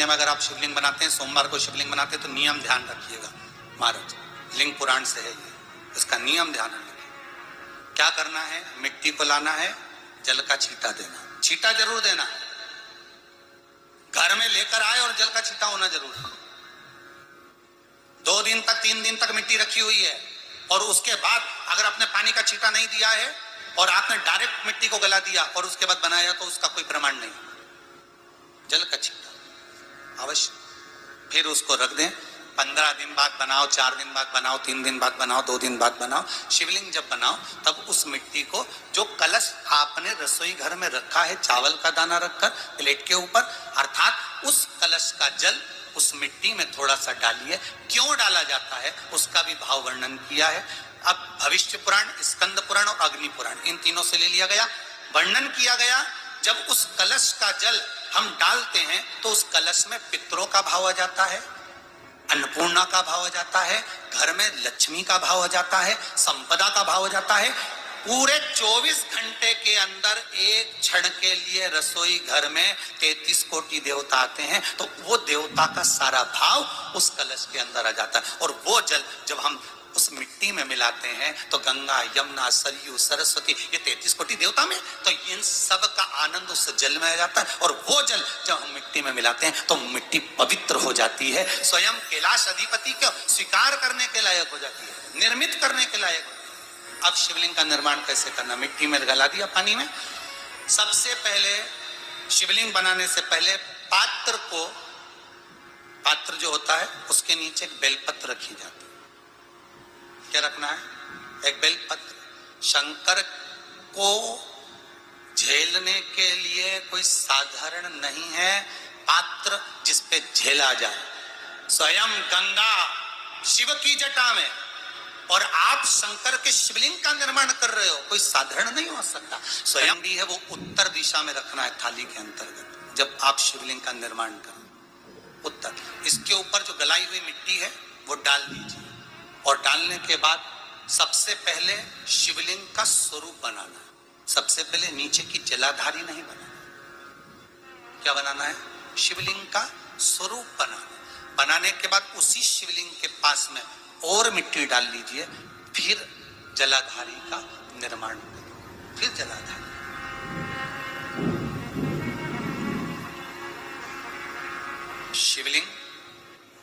में अगर आप शिवलिंग बनाते हैं, सोमवार को शिवलिंग बनाते हैं, तो नियम ध्यान रखिएगा महाराज, लिंग पुराण से है ये, इसका नियम ध्यान रखिए। क्या करना है, मिट्टी को लाना है, जल का छींटा देना, छींटा जरूर देना, घर में लेकर आए और जल का छींटा होना जरूर है। 2 दिन तक 3 दिन तक मिट्टी रखी हुई है और उसके बाद अगर आपने पानी का छींटा नहीं दिया है और आपने डायरेक्ट मिट्टी को गला दिया और उसके बाद बनाया, तो उसका कोई प्रमाण नहीं। जल का छींटा अवश्य, फिर उसको रख दें। 15 दिन बाद बनाओ, 4 दिन बाद बनाओ, 3 दिन बाद बनाओ, 2 दिन बाद बनाओ। शिवलिंग जब बनाओ तब उस मिट्टी को, जो कलश आपने रसोई घर में रखा है चावल का दाना रखकर प्लेट के ऊपर, अर्थात उस कलश का जल उस मिट्टी में थोड़ा सा डालिए। क्यों डाला जाता है उसका भी भाव वर्णन किया है। अब भविष्य पुराण, स्कंद पुराण और अग्नि पुराण, इन तीनों से ले लिया गया, वर्णन किया गया। जब उस कलश का जल हम डालते हैं तो उस कलश में पितरों का भाव आ जाता है, अन्नपूर्णा का भाव आ जाता है, घर में लक्ष्मी का भाव आ जाता है, संपदा का भाव आ जाता है। पूरे 24 घंटे के अंदर एक क्षण के लिए रसोई घर में 33 कोटि देवता आते हैं, तो वो देवता का सारा भाव उस कलश के अंदर आ जाता है। और वो जल जब हम उस मिट्टी में मिलाते हैं तो गंगा, यमुना, सरयू, सरस्वती, ये 33 कोटि देवता में, तो इन सब का आनंद उस जल में आ जाता है। और वो जल जब हम मिट्टी में मिलाते हैं तो मिट्टी पवित्र हो जाती है, स्वयं कैलाश अधिपति को स्वीकार करने के लायक हो जाती है, निर्मित करने के लायक। अब शिवलिंग का निर्माण कैसे करना, मिट्टी में गला दिया पानी में। सबसे पहले शिवलिंग बनाने से पहले पात्र को, पात्र जो होता है उसके नीचे एक बेलपत्र रखी जाती है। क्या रखना है, एक बेलपत्र। शंकर को झेलने के लिए कोई साधारण नहीं है पात्र जिसपे झेला जाए। स्वयं गंगा शिव की जटा में, और आप शंकर के शिवलिंग का निर्माण कर रहे हो, कोई साधारण नहीं हो सकता। स्वयं भी है वो उत्तर दिशा में रखना है थाली के अंतर्गत जब आप शिवलिंग का निर्माण करें, उत्तर। इसके ऊपर जो गलाई हुई मिट्टी है वो डाल दीजिए, और डालने के बाद सबसे पहले शिवलिंग का स्वरूप बनाना है। सबसे पहले नीचे की जलाधारी नहीं बनाना। क्या बनाना है, शिवलिंग का स्वरूप बनाना। बनाने के बाद उसी शिवलिंग के पास में और मिट्टी डाल लीजिए, फिर जलाधारी का निर्माण करिए, फिर जलाधारी। शिवलिंग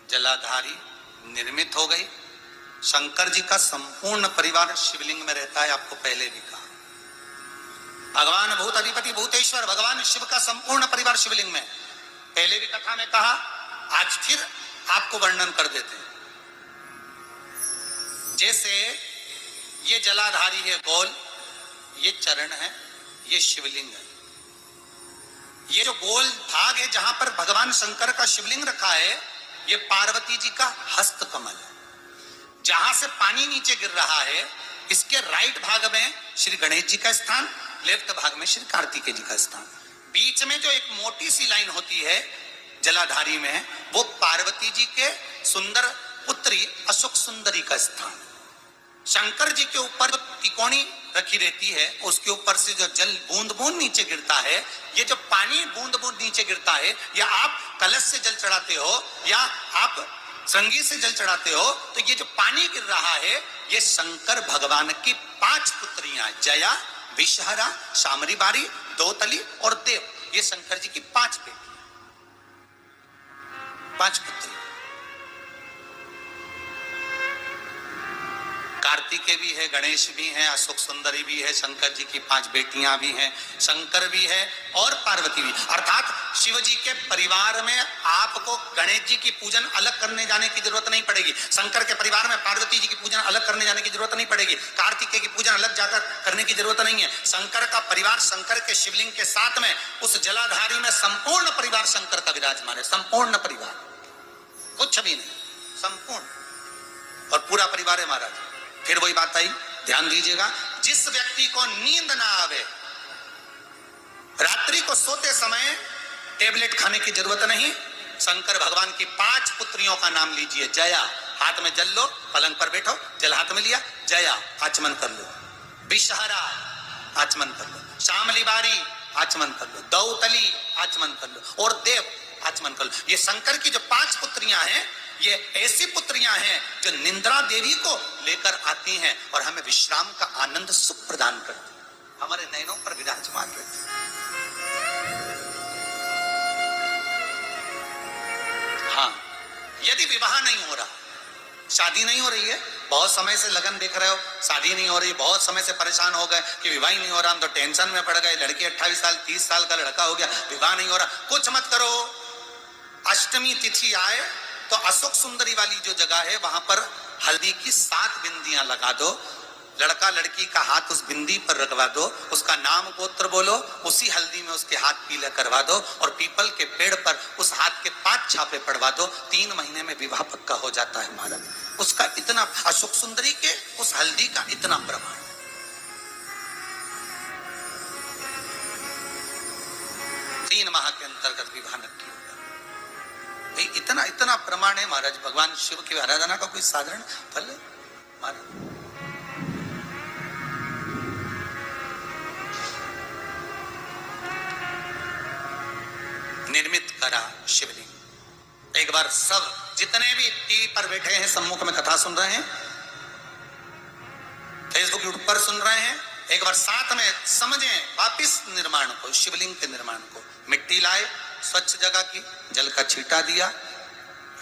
जलाधारी निर्मित हो गई। शंकर जी का संपूर्ण परिवार शिवलिंग में रहता है, आपको पहले भी कहा। भगवान भूत अधिपति भूतेश्वर भगवान शिव का संपूर्ण परिवार शिवलिंग में, पहले भी कथा में कहा, आज फिर आपको वर्णन कर देते हैं। जैसे ये जलाधारी है गोल, ये चरण है, ये शिवलिंग है। ये जो गोल भाग है जहां पर भगवान शंकर का शिवलिंग रखा है, ये पार्वती जी का हस्त कमल है। जहां से पानी नीचे गिर रहा है, इसके राइट भाग में श्री गणेश जी का स्थान, लेफ्ट भाग में श्री कार्तिकेय जी का स्थान। बीच में जो एक मोटी सी लाइन होती है जलाधारी में, वो पार्वती जी के सुंदर पुत्री अशोक सुंदरी का स्थान। शंकर जी के ऊपर जो तिकोनी रखी रहती है, उसके ऊपर से जो जल बूंद बूंद नीचे गिरता है, ये जो पानी बूंद बूंद नीचे गिरता है, या आप कलश से जल चढ़ाते हो या आप संगीत से जल चढ़ाते हो, तो ये जो पानी गिर रहा है, ये शंकर भगवान की 5 पुत्रियां, जया, विषहरा, शामरी बारी, दोतली और देव, ये शंकर जी की 5 बेटी, 5 पुत्री। कार्तिकेय भी है, गणेश भी है, अशोक सुंदरी भी है, शंकर जी की 5 बेटियां भी हैं, शंकर भी है और पार्वती भी। अर्थात शिव जी के परिवार में आपको गणेश जी की पूजन अलग करने जाने की जरूरत नहीं पड़ेगी, शंकर के परिवार में पार्वती जी की पूजन अलग करने जाने की जरूरत नहीं पड़ेगी, कार्तिकेय की पूजन अलग जाकर करने की जरूरत नहीं है। शंकर का परिवार शंकर के शिवलिंग के साथ में उस जलाधारी में संपूर्ण परिवार शंकर का विराजमान है, संपूर्ण परिवार, कुछ भी नहीं, संपूर्ण और पूरा परिवार है महाराज। फिर वही बात आई, ध्यान दीजिएगा, जिस व्यक्ति को नींद ना आवे, रात्रि को सोते समय टेबलेट खाने की जरूरत नहीं, शंकर भगवान की 5 पुत्रियों का नाम लीजिए। जया, हाथ में जल लो, पलंग पर बैठो, जल हाथ में लिया, जया आचमन कर लो। विषहरा आचमन कर लो, शामली बारी आचमन कर लो, दौतली आचमन कर लो, और देव आचमन कर लो। ये शंकर की जो 5 पुत्रियां हैं, ये ऐसी पुत्रियां हैं जो निंद्रा देवी को लेकर आती हैं और हमें विश्राम का आनंद सुख प्रदान करती हैं, हमारे नयनों पर विराजमान रहती हैं। हाँ, यदि विवाह नहीं हो रहा, शादी नहीं हो रही है, बहुत समय से लगन देख रहे हो, शादी नहीं हो रही, बहुत समय से परेशान हो गए कि विवाह ही नहीं हो रहा, हम तो टेंशन में पड़ गए, लड़की 28 साल 30 साल का लड़का हो गया, विवाह नहीं हो रहा, कुछ मत करो। अष्टमी तिथि आए तो अशोक सुंदरी वाली जो जगह है वहां पर हल्दी की 7 बिंदियां लगा दो, लड़का लड़की का हाथ उस बिंदी पर रखवा दो, उसका नाम गोत्र बोलो, उसी हल्दी में उसके हाथ पीले करवा दो और पीपल के पेड़ पर उस हाथ के 5 छापे पड़वा दो, 3 महीने में विवाह पक्का हो जाता है महाराज। उसका इतना, अशोक सुंदरी के उस हल्दी का इतना प्रमाण। 3 माह के अंतर्गत विवाह नक्की होगा भाई, इतना इतना प्रमाण है महाराज। भगवान शिव की आराधना का कोई साधारण फल है महाराज। निर्मित करा शिवलिंग। एक बार सब जितने भी टीवी पर बैठे हैं, सम्मुख में कथा सुन रहे हैं, फेसबुक यूट्यूब पर सुन रहे हैं, एक बार साथ में समझें वापिस निर्माण को, शिवलिंग के निर्माण को। मिट्टी लाए, स्वच्छ जगह की, जल का छींटा दिया,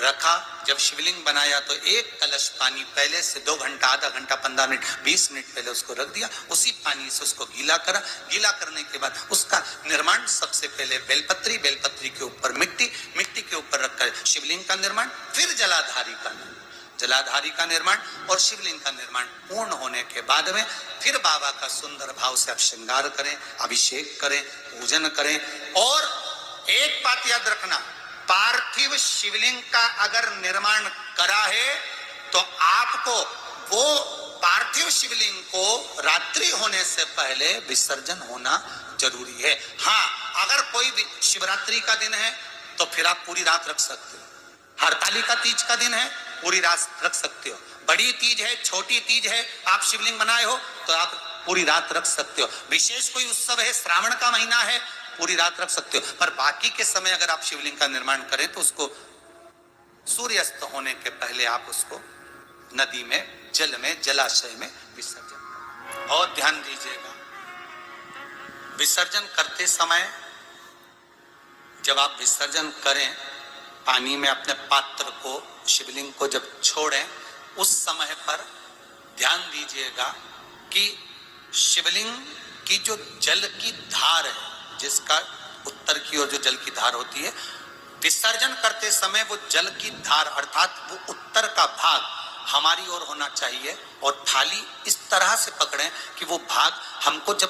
रखा। जब शिवलिंग बनाया तो 1 कलश पानी पहले से 2 घंटा, आधा घंटा, 15 मिनट, 20 मिनट पहले उसको रख दिया, उसी पानी से उसको गीला करा। गीला करने के बाद उसका निर्माण सबसे पहले बेलपत्री, बेलपत्री के ऊपर मिट्टी, मिट्टी के ऊपर रखकर शिवलिंग का निर्माण, फिर जलाधारी का निर्माण, जलाधारी का निर्माण और शिवलिंग का निर्माण पूर्ण होने के बाद में फिर बाबा का सुंदर भाव से आप श्रृंगार करें, अभिषेक करें, पूजन करें। और एक बात याद रखना, पार्थिव शिवलिंग का अगर निर्माण करा है तो आपको वो पार्थिव शिवलिंग को रात्रि होने से पहले विसर्जन होना जरूरी है। हाँ, अगर कोई भी शिवरात्रि का दिन है तो फिर आप पूरी रात रख सकते हो, हरतालिका तीज का दिन है पूरी रात रख सकते हो, बड़ी तीज है, छोटी तीज है, आप शिवलिंग बनाए हो तो आप पूरी रात रख सकते हो, विशेष कोई उत्सव है, श्रावण का महीना है, पूरी रात रख सकते हो। पर बाकी के समय अगर आप शिवलिंग का निर्माण करें तो उसको सूर्यास्त होने के पहले आप उसको नदी में, जल में, जलाशय में विसर्जन करें। और ध्यान दीजिएगा, विसर्जन करते समय जब आप विसर्जन करें पानी में अपने पात्र को, शिवलिंग को जब छोड़ें, उस समय पर ध्यान दीजिएगा कि शिवलिंग की जो जल की धार है, जिसका उत्तर की ओर जो जल की धार होती है, विसर्जन करते समय वो जल की धार अर्थात वो उत्तर का भाग हमारी ओर होना चाहिए और थाली इस तरह से पकड़ें कि वो भाग हमको जब